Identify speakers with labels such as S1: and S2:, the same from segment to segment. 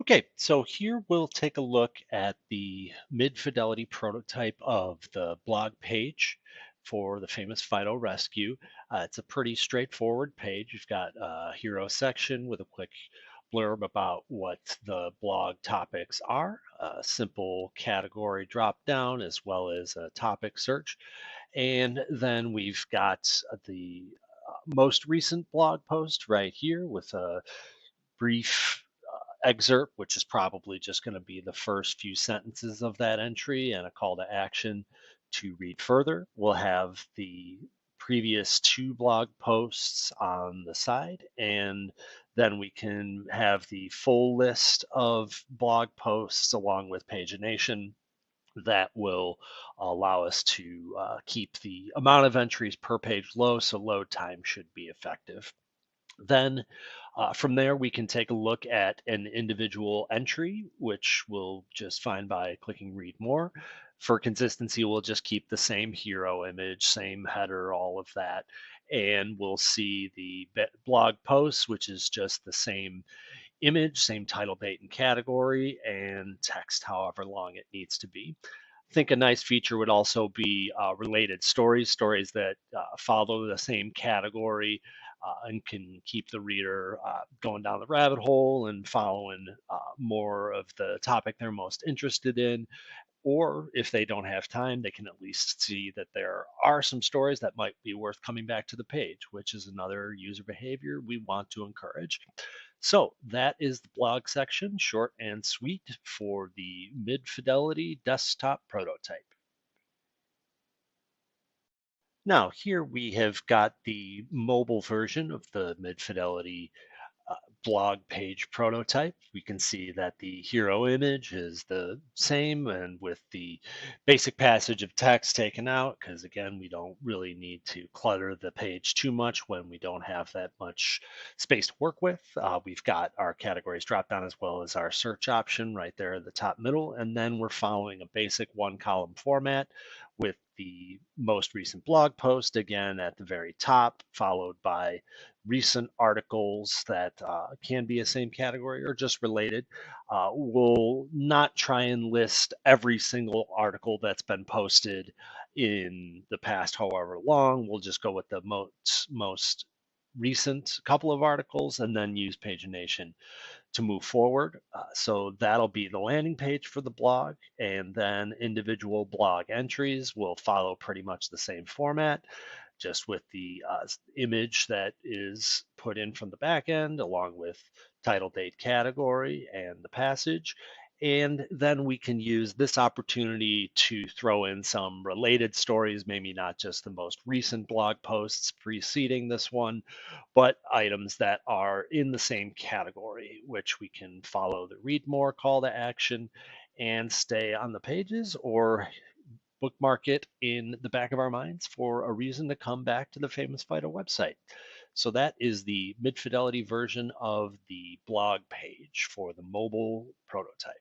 S1: Okay, so here we'll take a look at the mid-fidelity prototype of the blog page for the Famous Fido rescue. It's a pretty straightforward page. You've got a hero section with a quick blurb about what the blog topics are, a simple category drop down, as well as a topic search. And then we've got the most recent blog post right here with a brief excerpt, which is probably just going to be the first few sentences of that entry and a call to action to read further. We'll have the previous two blog posts on the side, and then we can have the full list of blog posts along with pagination that will allow us to keep the amount of entries per page low, so load time should be effective. Then from there, we can take a look at an individual entry, which we'll just find by clicking read more. For consistency, we'll just keep the same hero image, same header, all of that. And we'll see the blog post, which is just the same image, same title, date, and category, and text however long it needs to be. I think a nice feature would also be related stories that follow the same category and can keep the reader going down the rabbit hole and following more of the topic they're most interested in. Or if they don't have time, they can at least see that there are some stories that might be worth coming back to the page, which is another user behavior we want to encourage. So that is the blog section, short and sweet, for the mid-fidelity desktop prototype. Now here we have got the mobile version of the mid-fidelity blog page prototype. We can see that the hero image is the same and with the basic passage of text taken out, because again, we don't really need to clutter the page too much when we don't have that much space to work with. We've got our categories drop down as well as our search option right there at the top middle. And then we're following a basic one column format with the most recent blog post again at the very top, followed by recent articles that can be a same category or just related. We'll not try and list every single article that's been posted in the past however long. We'll just go with the most recent couple of articles and then use pagination to move forward. So that'll be the landing page for the blog, and then individual blog entries will follow pretty much the same format, just with the image that is put in from the back end, along with title, date, category, and the passage. And then we can use this opportunity to throw in some related stories, maybe not just the most recent blog posts preceding this one, but items that are in the same category, which we can follow the read more call to action and stay on the pages or bookmark it in the back of our minds for a reason to come back to the Famous Fido website. So that is the mid-fidelity version of the blog page for the mobile prototype.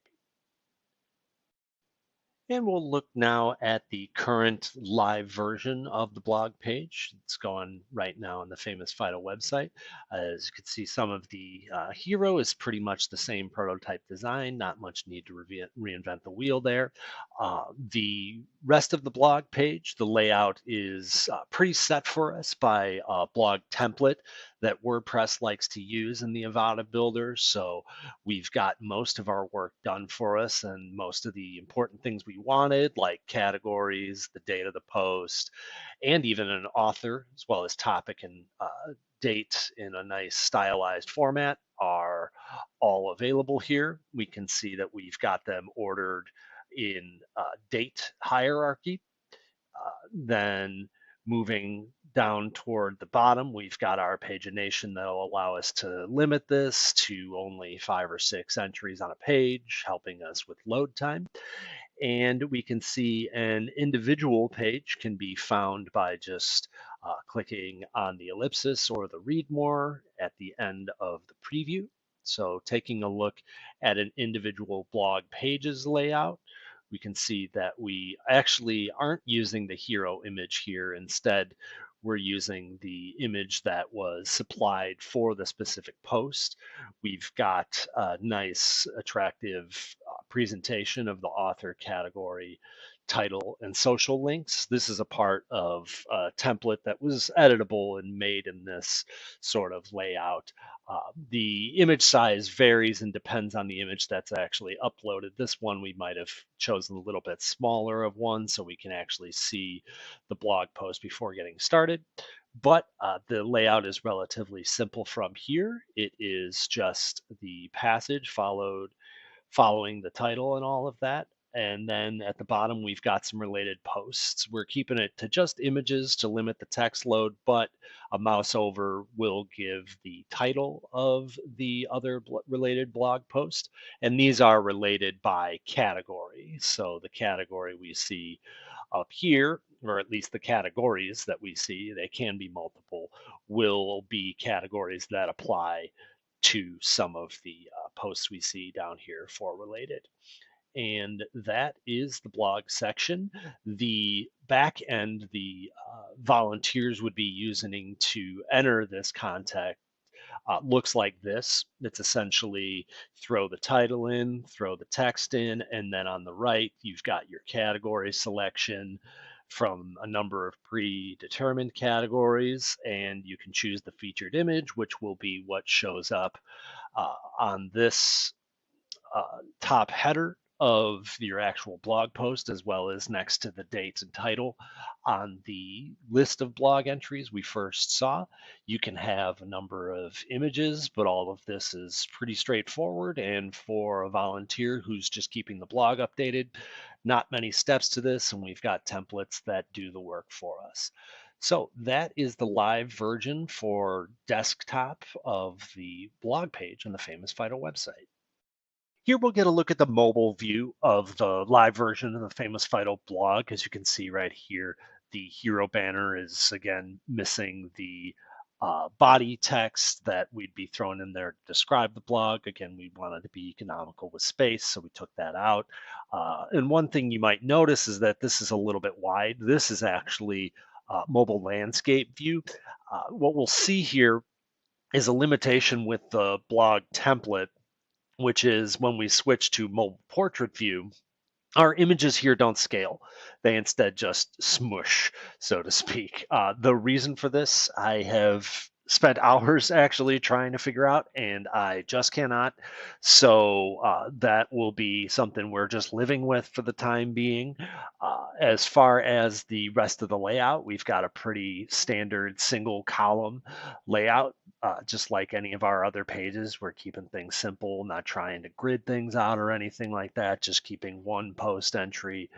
S1: And we'll look now at the current live version of the blog page. It's going right now on the Famous Fido website. As you can see, some of the hero is pretty much the same prototype design, not much need to reinvent the wheel there. The rest of the blog page, the layout is pretty set for us by a blog template that WordPress likes to use in the Avada Builder. So we've got most of our work done for us and most of the important things we wanted, like categories, the date of the post, and even an author, as well as topic and date in a nice stylized format, are all available here. We can see that we've got them ordered in date hierarchy. Then moving down toward the bottom, we've got our pagination that'll allow us to limit this to only 5 or 6 entries on a page, helping us with load time. And we can see an individual page can be found by just clicking on the ellipsis or the read more at the end of the preview. So taking a look at an individual blog page's layout, we can see that we actually aren't using the hero image here. Instead, we're using the image that was supplied for the specific post. We've got a nice, attractive presentation of the author, category, title, and social links. This is a part of a template that was editable and made in this sort of layout. The image size varies and depends on the image that's actually uploaded. This one we might have chosen a little bit smaller of one so we can actually see the blog post before getting started. But the layout is relatively simple from here. It is just the passage following the title and all of that. And then at the bottom, we've got some related posts. We're keeping it to just images to limit the text load, but a mouse over will give the title of the other related blog post. And these are related by category. So the category we see up here, or at least the categories that we see, they can be multiple, will be categories that apply to some of the posts we see down here for related. And that is the blog section. The back end, the volunteers would be using to enter this content looks like this. It's essentially throw the title in, throw the text in, and then on the right, you've got your category selection from a number of predetermined categories, and you can choose the featured image, which will be what shows up on this top header of your actual blog post, as well as next to the dates and title on the list of blog entries we first saw. You can have a number of images, but all of this is pretty straightforward. And for a volunteer who's just keeping the blog updated, not many steps to this, and we've got templates that do the work for us. So that is the live version for desktop of the blog page on the Famous Fido website. Here we'll get a look at the mobile view of the live version of the Famous Fido blog. As you can see right here, the hero banner is again missing the body text that we'd be throwing in there to describe the blog. Again, we wanted to be economical with space, so we took that out. And one thing you might notice is that this is a little bit wide. This is actually mobile landscape view. What we'll see here is a limitation with the blog template, which is when we switch to mobile portrait view, our images here don't scale. They instead just smush, so to speak. The reason for this, I have spent hours actually trying to figure out, and I just cannot. So that will be something we're just living with for the time being. As far as the rest of the layout, we've got a pretty standard single column layout. Just like any of our other pages, we're keeping things simple, not trying to grid things out or anything like that, just keeping one post entry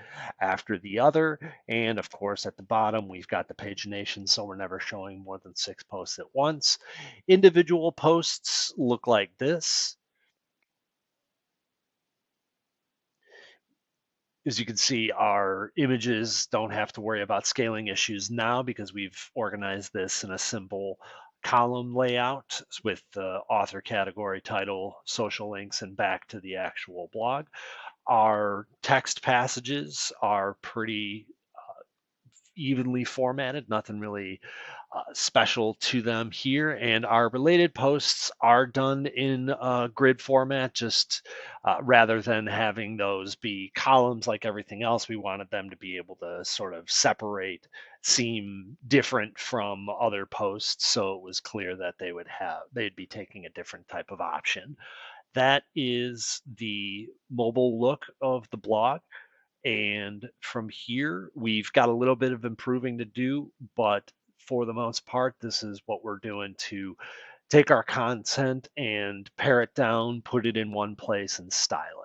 S1: after the other. And of course, at the bottom, we've got the pagination, so we're never showing more than 6 posts at once. Individual posts look like this. As you can see, our images don't have to worry about scaling issues now because we've organized this in a simple column layout with the author, category, title, social links, and back to the actual blog. Our text passages are pretty evenly formatted, nothing really special to them here. And our related posts are done in grid format, just rather than having those be columns like everything else. We wanted them to be able to sort of separate, seem different from other posts. So it was clear that they'd be taking a different type of option. That is the mobile look of the blog. And from here, we've got a little bit of improving to do, but for the most part, this is what we're doing to take our content and pare it down, put it in one place, and style it.